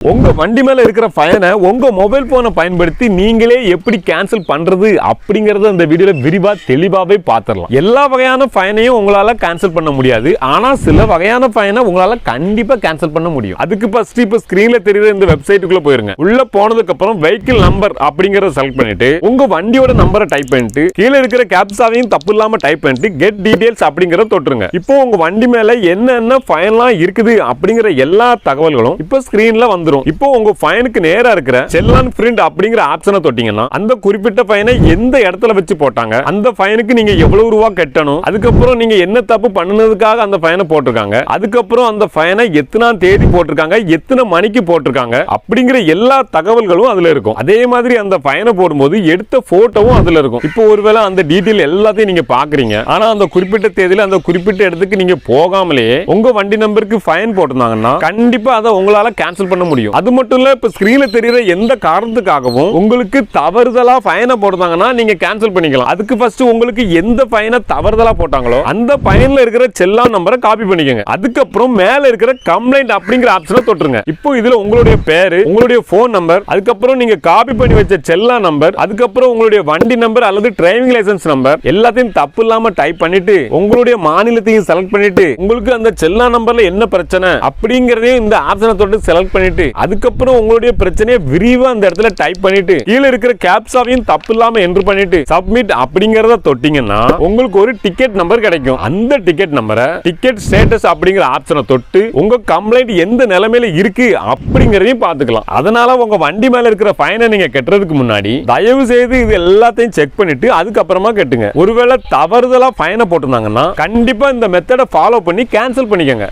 உங்க வண்டி மேல இருக்கிற ஃபைனை உங்க மொபைல் போனை பயன்படுத்தி நீங்களே எப்படி கேன்சல் பண்றது அப்படிங்கறத இந்த வீடியோல விரிவா தெளிவாவே பாத்துறலாம். எல்லா வகையான ஃபைனையும் உங்களால கேன்சல் பண்ண முடியாது. ஆனா சில வகையான ஃபைனை உங்களால கண்டிப்பா கேன்சல் பண்ண முடியும். அதுக்கு ஃபர்ஸ்ட் இப்ப ஸ்கிரீன்ல தெரியுற இந்த வெப்சைட்டுக்குள்ள போயிருங்க. உள்ள போனதுக்கு அப்புறம் வெஹிக்கிள் நம்பர் அப்படிங்கறத செலக்ட் பண்ணிட்டு உங்க வண்டியோட நம்பரை டைப் பண்ணிட்டு கீழ இருக்கிற கேப்சாவையும் தப்பு இல்லாம டைப் பண்ணிட்டு கெட் டீடைல்ஸ் அப்படிங்கறத தொட்டுருங்க. இப்போ உங்க வண்டி மேல என்னென்ன ஃபைன்லாம் இருக்குது அப்படிங்கிற எல்லா தகவல்களும் இப்ப ஸ்கிரீன்ல வந்து இப்போ உங்க ஃபைனுக்கு நேரா இருக்கிற செல்லான் பிரிண்ட் அப்படிங்கிற ஆப்ஷனை தொட்டீங்கன்னா அந்த குறிப்பிட்ட ஃபைனை எந்த இடத்துல வச்சு போட்டாங்க, அந்த ஃபைனுக்கு நீங்க எவ்வளவு ரூபாய் கட்டணும், அதுக்கப்புறம் நீங்க என்ன தப்பு பண்ணதுக்காக அந்த ஃபைனை போட்டிருக்காங்க, அதுக்கப்புறம் அந்த ஃபைனை எத்தனாம் தேதி போட்டிருக்காங்க, எத்தனை மணிக்கு போட்டிருக்காங்க அப்படிங்கிற எல்லா தகவல்களும் அதுல இருக்கும். அதே மாதிரி அந்த ஃபைனை போடும்போது எடுத்த போட்டோவும் அதுல இருக்கும். இப்போ ஒருவேளை அந்த டீடைல் எல்லாத்தையும் நீங்க பாக்குறீங்க, ஆனா அந்த குறிப்பிட்ட தேதியில அந்த குறிப்பிட்ட இடத்துக்கு நீங்க போகாமலே உங்க வண்டி நம்பருக்கு ஃபைன் போட்டிருந்தாங்கன்னா கண்டிப்பா அதை உங்களால கேன்சல் பண்ண முடியும். அது மட்டும் இல்ல, இப்ப ஸ்கிரீன்ல தெரியுற எந்த காரணத்துக்காகவும் உங்களுக்கு தவறுதலா ஃபைனை போடுறாங்கன்னா நீங்க கேன்சல் பண்ணிக்கலாம். அதுக்கு ஃபர்ஸ்ட் உங்களுக்கு எந்த ஃபைனை தவறுதலா போட்டாங்களோ அந்த ஃபைன்ல இருக்கிற செல்லான் நம்பரை காப்பி பண்ணிக்கங்க. அதுக்கப்புறம் மேல இருக்கிற கம்ப்ளைண்ட் அப்படிங்கிற ஆப்ஷனை தொட்டுருங்க. இப்போ இதுல உங்களுடைய பேரு, உங்களுடைய போன் நம்பர், அதுக்கப்புறம் நீங்க காப்பி பண்ணி வச்ச செல்லான் நம்பர், அதுக்கப்புறம் உங்களுடைய வண்டி நம்பர் அல்லது டிரைவிங் லைசன்ஸ் நம்பர் எல்லாத்தையும் தப்பு இல்லாம டைப் பண்ணிட்டு உங்களுடைய மாநிலத்தையும் செலக்ட் பண்ணிட்டு உங்களுக்கு அந்த செல்லான் நம்பர்ல என்ன பிரச்சனை அப்படிங்கறதையும் இந்த ஆப்ஷனை தொட்டு செலக்ட் பண்ணிட்டு அதுக்கப்புறம் உங்களுடைய பிரச்சனையை விரிவா அந்த இடத்துல டைப் பண்ணிட்டு கீழ இருக்கிற கேப்சாவையும் தப்பு இல்லாம என்டர் பண்ணிட்டு சப்மிட் அப்படிங்கறத தொட்டீங்கன்னா உங்களுக்கு ஒரு டிக்கெட் நம்பர் கிடைக்கும். அந்த டிக்கெட் நம்பரை டிக்கெட் ஸ்டேட்டஸ் அப்படிங்கிற ஆப்ஷனை தொட்டு உங்க கம்ப்ளைண்ட் எந்த நிலைமையில இருக்கு அப்படிங்கறதையும் பாத்துக்கலாம். அதனால உங்க வண்டி மேல இருக்கிற ஃபைனை நீங்க கட்டுறதுக்கு முன்னாடி தயவு செய்து இது எல்லாத்தையும் செக் பண்ணிட்டு அதுக்கப்புறமா கட்டுங்க. ஒருவேளை தவறுதலா ஃபைனை போட்டிருந்தாங்கன்னா கண்டிப்பா இந்த மெத்தடை ஃபாலோ பண்ணி கேன்சல் பண்ணிக்கங்க.